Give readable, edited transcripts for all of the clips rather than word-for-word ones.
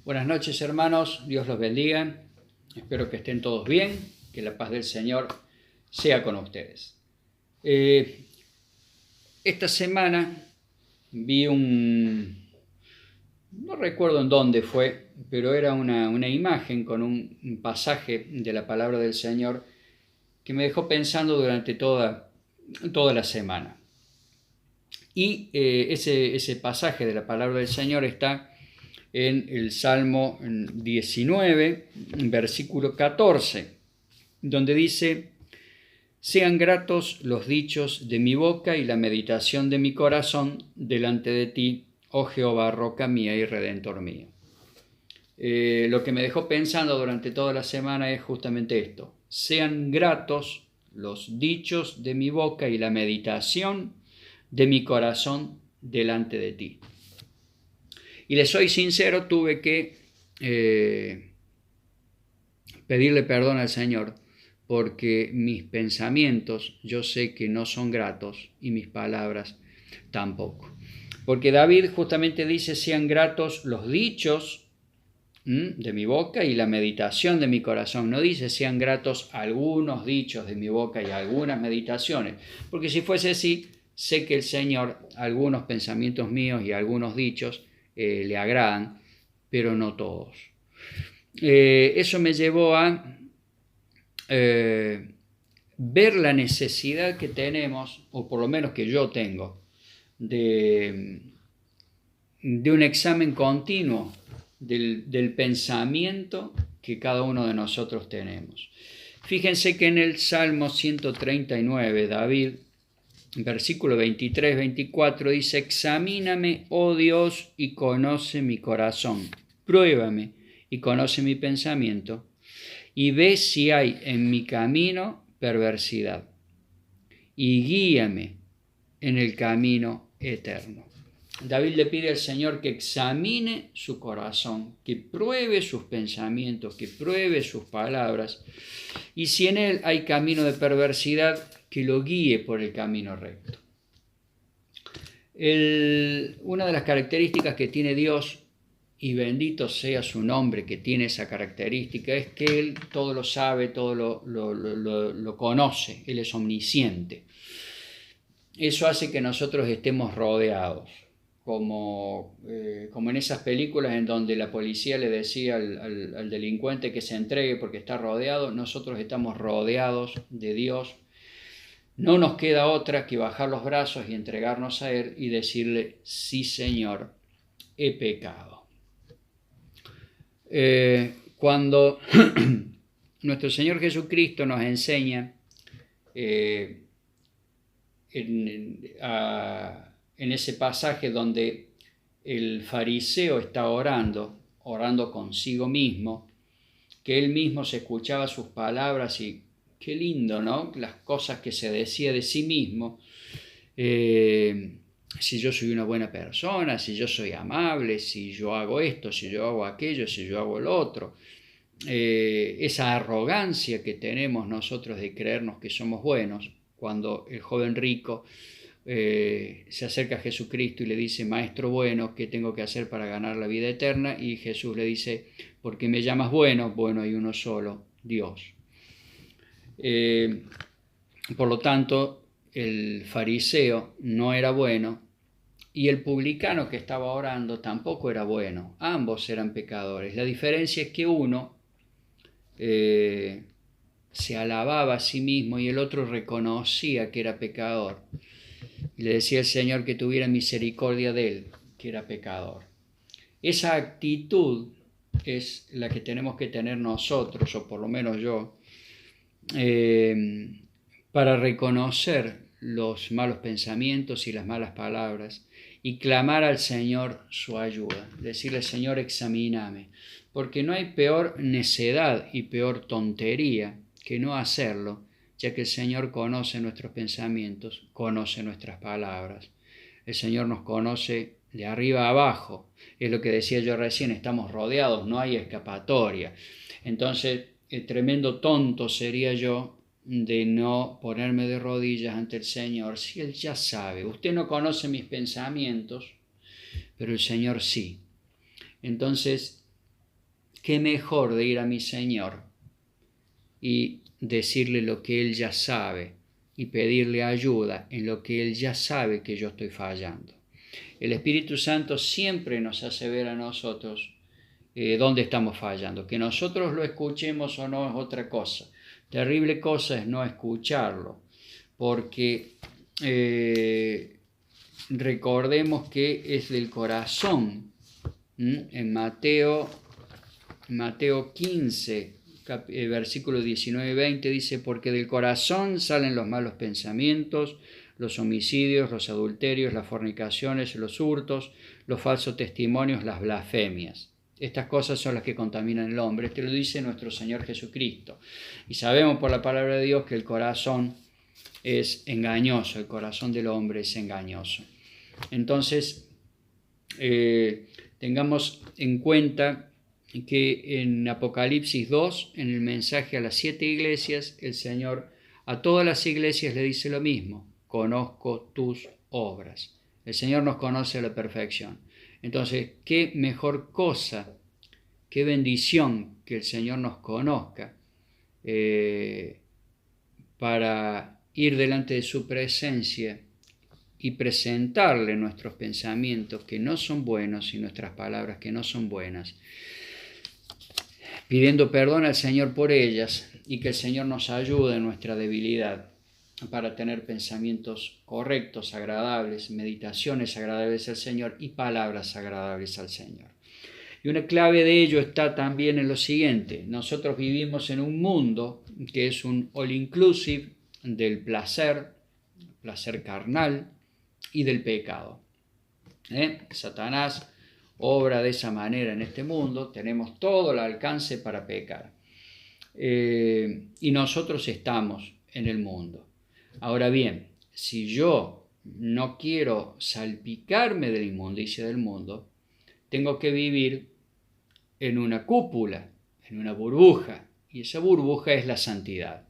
Buenas noches, hermanos, Dios los bendiga. Espero que estén todos bien, que la paz del Señor sea con ustedes. Esta semana vi no recuerdo en dónde fue, pero era una imagen con un pasaje de la palabra del Señor que me dejó pensando durante toda la semana. Y ese pasaje de la palabra del Señor está en el Salmo 19, versículo 14, donde dice: sean gratos los dichos de mi boca y la meditación de mi corazón delante de ti, oh Jehová, roca mía y redentor mío. Lo que me dejó pensando durante toda la semana es justamente esto: sean gratos los dichos de mi boca y la meditación de mi corazón delante de ti. Y les soy sincero, tuve que pedirle perdón al Señor, porque mis pensamientos yo sé que no son gratos y mis palabras tampoco. Porque David justamente dice: sean gratos los dichos de mi boca y la meditación de mi corazón. No dice sean gratos algunos dichos de mi boca y algunas meditaciones, porque si fuese así, sé que el Señor, algunos pensamientos míos y algunos dichos le agradan, pero no todos. Eso me llevó a ver la necesidad que tenemos, o por lo menos que yo tengo, de un examen continuo del pensamiento que cada uno de nosotros tenemos. Fíjense que en el Salmo 139, David, versículo 23-24, dice: examíname, oh Dios, y conoce mi corazón, pruébame y conoce mi pensamiento, y ve si hay en mi camino perversidad, y guíame en el camino eterno. David le pide al Señor que examine su corazón, que pruebe sus pensamientos, que pruebe sus palabras, y si en él hay camino de perversidad, que lo guíe por el camino recto. Una de las características que tiene Dios, y bendito sea su nombre que tiene esa característica, es que Él todo lo sabe, todo lo conoce, Él es omnisciente. Eso hace que nosotros estemos rodeados, como en esas películas en donde la policía le decía al delincuente que se entregue porque está rodeado. Nosotros estamos rodeados de Dios. No nos queda otra que bajar los brazos y entregarnos a Él y decirle: sí, Señor, he pecado. Cuando nuestro Señor Jesucristo nos enseña en ese pasaje donde el fariseo está orando consigo mismo, que él mismo se escuchaba sus palabras, y qué lindo, ¿no? Las cosas que se decía de sí mismo. Si yo soy una buena persona, si yo soy amable, si yo hago esto, si yo hago aquello, si yo hago lo otro. Esa arrogancia que tenemos nosotros de creernos que somos buenos, cuando el joven rico se acerca a Jesucristo y le dice: maestro bueno, ¿qué tengo que hacer para ganar la vida eterna? Y Jesús le dice: ¿por qué me llamas bueno? Bueno, hay uno solo, Dios. Por lo tanto, el fariseo no era bueno y el publicano que estaba orando tampoco era bueno. Ambos eran pecadores. La diferencia es que uno se alababa a sí mismo y el otro reconocía que era pecador. Y le decía al Señor que tuviera misericordia de él, que era pecador. Esa actitud es la que tenemos que tener nosotros, o por lo menos yo, para reconocer los malos pensamientos y las malas palabras y clamar al Señor su ayuda. Decirle: Señor, examíname, porque no hay peor necedad y peor tontería que no hacerlo, ya que el Señor conoce nuestros pensamientos, conoce nuestras palabras. El Señor nos conoce de arriba a abajo. Es lo que decía yo recién: estamos rodeados, no hay escapatoria. Entonces, tremendo tonto sería yo de no ponerme de rodillas ante el Señor, si Él ya sabe. Usted no conoce mis pensamientos, pero el Señor sí. Entonces, qué mejor de ir a mi Señor y decirle lo que Él ya sabe y pedirle ayuda en lo que Él ya sabe que yo estoy fallando. El Espíritu Santo siempre nos hace ver a nosotros dónde estamos fallando. Que nosotros lo escuchemos o no es otra cosa. Terrible cosa es no escucharlo, porque recordemos que es del corazón. En Mateo 15, versículo 19 y 20 dice: porque del corazón salen los malos pensamientos, los homicidios, los adulterios, las fornicaciones, los hurtos, los falsos testimonios, las blasfemias. Estas cosas son las que contaminan el hombre. Esto lo dice nuestro Señor Jesucristo. Y sabemos por la palabra de Dios que el corazón es engañoso, el corazón del hombre es engañoso. Entonces, tengamos en cuenta que en Apocalipsis 2, en el mensaje a las 7 iglesias, el Señor a todas las iglesias le dice lo mismo: conozco tus obras. El Señor nos conoce a la perfección. Entonces, qué mejor cosa, qué bendición que el Señor nos conozca para ir delante de su presencia y presentarle nuestros pensamientos que no son buenos y nuestras palabras que no son buenas, pidiendo perdón al Señor por ellas, y que el Señor nos ayude en nuestra debilidad para tener pensamientos correctos, agradables, meditaciones agradables al Señor y palabras agradables al Señor. Y una clave de ello está también en lo siguiente: nosotros vivimos en un mundo que es un all inclusive del placer carnal y del pecado. Satanás obra de esa manera en este mundo, tenemos todo el alcance para pecar. Y nosotros estamos en el mundo. Ahora bien, si yo no quiero salpicarme de la inmundicia del mundo, tengo que vivir en una cúpula, en una burbuja, y esa burbuja es la santidad.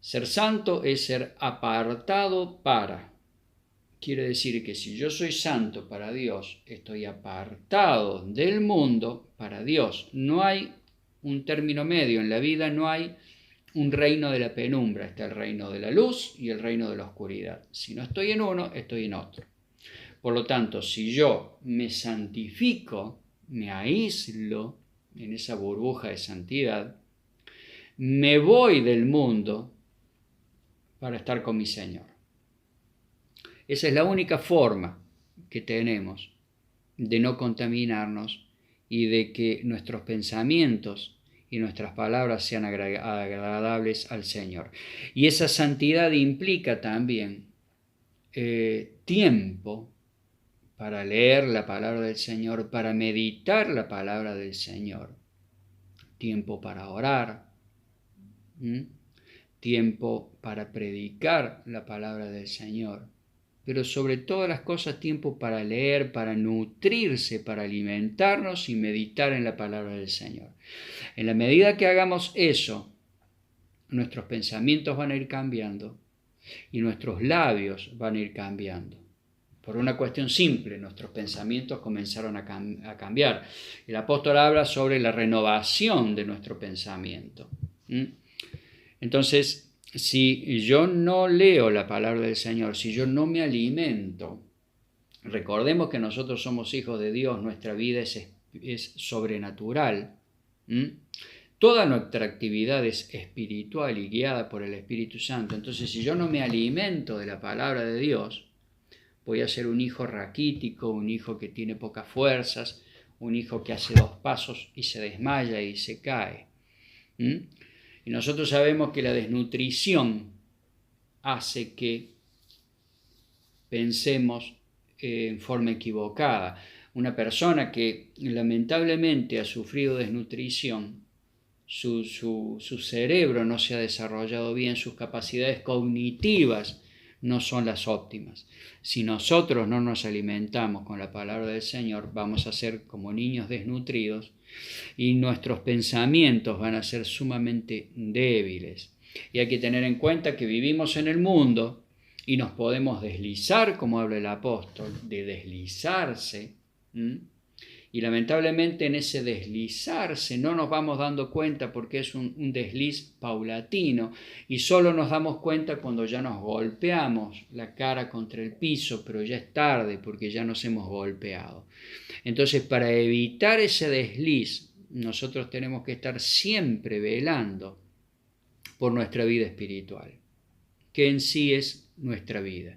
Ser santo es ser apartado para. Quiere decir que si yo soy santo para Dios, estoy apartado del mundo para Dios. No hay un término medio en la vida, no hay un reino de la penumbra. Está el reino de la luz y el reino de la oscuridad. Si no estoy en uno, estoy en otro. Por lo tanto, si yo me santifico, me aíslo en esa burbuja de santidad, me voy del mundo para estar con mi Señor. Esa es la única forma que tenemos de no contaminarnos y de que nuestros pensamientos y nuestras palabras sean agradables al Señor. Y esa santidad implica también tiempo para leer la palabra del Señor, para meditar la palabra del Señor, tiempo para orar, tiempo para predicar la palabra del Señor, pero sobre todas las cosas tiempo para leer, para nutrirse, para alimentarnos y meditar en la palabra del Señor. En la medida que hagamos eso, nuestros pensamientos van a ir cambiando y nuestros labios van a ir cambiando. Por una cuestión simple, nuestros pensamientos comenzaron a cambiar. El apóstol habla sobre la renovación de nuestro pensamiento. Entonces, si yo no leo la palabra del Señor, si yo no me alimento, recordemos que nosotros somos hijos de Dios, nuestra vida es sobrenatural. Toda nuestra actividad es espiritual y guiada por el Espíritu Santo. Entonces, si yo no me alimento de la palabra de Dios, voy a ser un hijo raquítico, un hijo que tiene pocas fuerzas, un hijo que hace 2 pasos y se desmaya y se cae. Y nosotros sabemos que la desnutrición hace que pensemos en forma equivocada. Una persona que lamentablemente ha sufrido desnutrición, su cerebro no se ha desarrollado bien, sus capacidades cognitivas no son las óptimas. Si nosotros no nos alimentamos con la palabra del Señor, vamos a ser como niños desnutridos y nuestros pensamientos van a ser sumamente débiles. Y hay que tener en cuenta que vivimos en el mundo y nos podemos deslizar, como habla el apóstol, de deslizarse, Y lamentablemente en ese deslizarse no nos vamos dando cuenta porque es un desliz paulatino y solo nos damos cuenta cuando ya nos golpeamos la cara contra el piso, pero ya es tarde porque ya nos hemos golpeado. Entonces, para evitar ese desliz, nosotros tenemos que estar siempre velando por nuestra vida espiritual, que en sí es nuestra vida.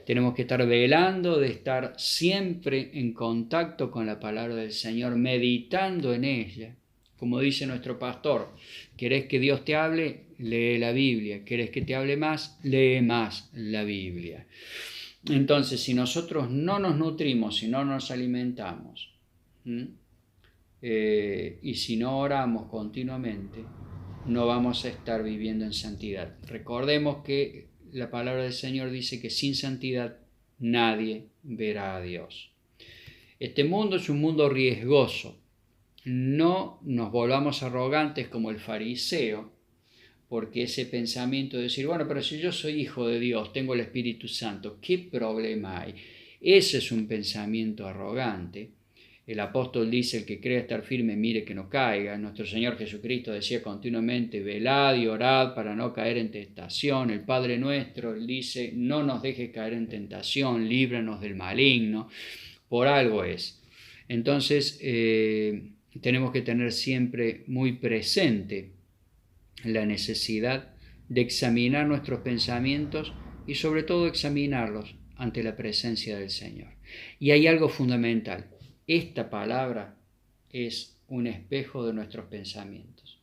Tenemos que estar velando de estar siempre en contacto con la palabra del Señor, meditando en ella. Como dice nuestro pastor, ¿querés que Dios te hable? Lee la Biblia. ¿Querés que te hable más? Lee más la Biblia. Entonces, si nosotros no nos nutrimos, si no nos alimentamos, y si no oramos continuamente, no vamos a estar viviendo en santidad. Recordemos que la palabra del Señor dice que sin santidad nadie verá a Dios. Este mundo es un mundo riesgoso. No nos volvamos arrogantes como el fariseo, porque ese pensamiento de decir, bueno, pero si yo soy hijo de Dios, tengo el Espíritu Santo, ¿qué problema hay? Ese es un pensamiento arrogante. El apóstol dice, el que cree estar firme, mire que no caiga. Nuestro Señor Jesucristo decía continuamente, velad y orad para no caer en tentación. El Padre nuestro, él dice, no nos dejes caer en tentación, líbranos del maligno. Por algo es. Entonces, tenemos que tener siempre muy presente la necesidad de examinar nuestros pensamientos y sobre todo examinarlos ante la presencia del Señor. Y hay algo fundamental. Esta palabra es un espejo de nuestros pensamientos.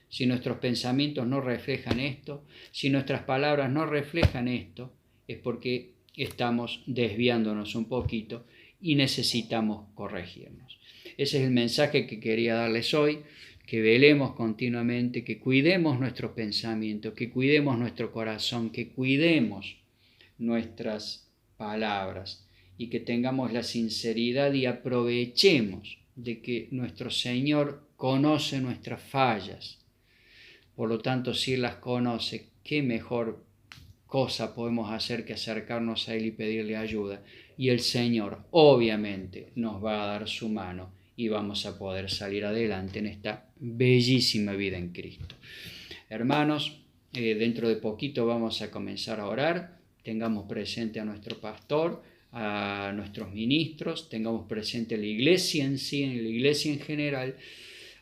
Si nuestros pensamientos no reflejan esto, si nuestras palabras no reflejan esto, es porque estamos desviándonos un poquito y necesitamos corregirnos. Ese es el mensaje que quería darles hoy, que velemos continuamente, que cuidemos nuestros pensamientos, que cuidemos nuestro corazón, que cuidemos nuestras palabras y que tengamos la sinceridad y aprovechemos de que nuestro Señor conoce nuestras fallas. Por lo tanto, si Él las conoce, qué mejor cosa podemos hacer que acercarnos a Él y pedirle ayuda. Y el Señor obviamente nos va a dar su mano y vamos a poder salir adelante en esta bellísima vida en Cristo. Hermanos, dentro de poquito vamos a comenzar a orar. Tengamos presente a nuestro pastor, a nuestros ministros, tengamos presente la iglesia en sí, en la iglesia en general.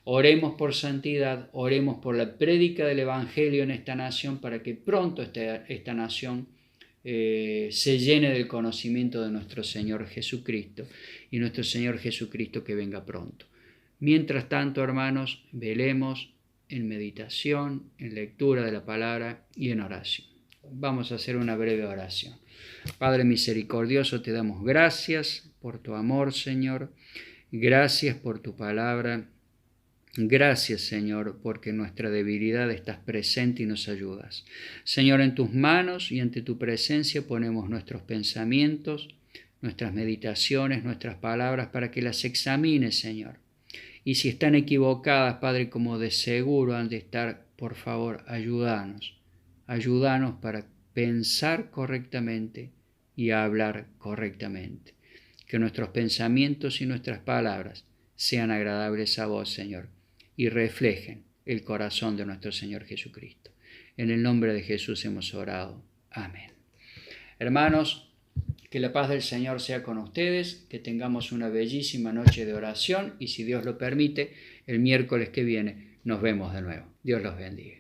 Oremos por santidad, oremos por la prédica del Evangelio en esta nación para que pronto esta nación se llene del conocimiento de nuestro Señor Jesucristo y nuestro Señor Jesucristo que venga pronto. Mientras tanto, hermanos, velemos en meditación, en lectura de la palabra y en oración. Vamos a hacer una breve oración. Padre misericordioso, te damos gracias por tu amor, Señor. Gracias por tu palabra. Gracias, Señor, porque en nuestra debilidad estás presente y nos ayudas. Señor, en tus manos y ante tu presencia ponemos nuestros pensamientos, nuestras meditaciones, nuestras palabras, para que las examines, Señor. Y si están equivocadas, Padre, como de seguro han de estar, por favor, ayúdanos. Ayúdanos para pensar correctamente y hablar correctamente. Que nuestros pensamientos y nuestras palabras sean agradables a vos, Señor, y reflejen el corazón de nuestro Señor Jesucristo. En el nombre de Jesús hemos orado. Amén. Hermanos, que la paz del Señor sea con ustedes, que tengamos una bellísima noche de oración y si Dios lo permite, el miércoles que viene nos vemos de nuevo. Dios los bendiga.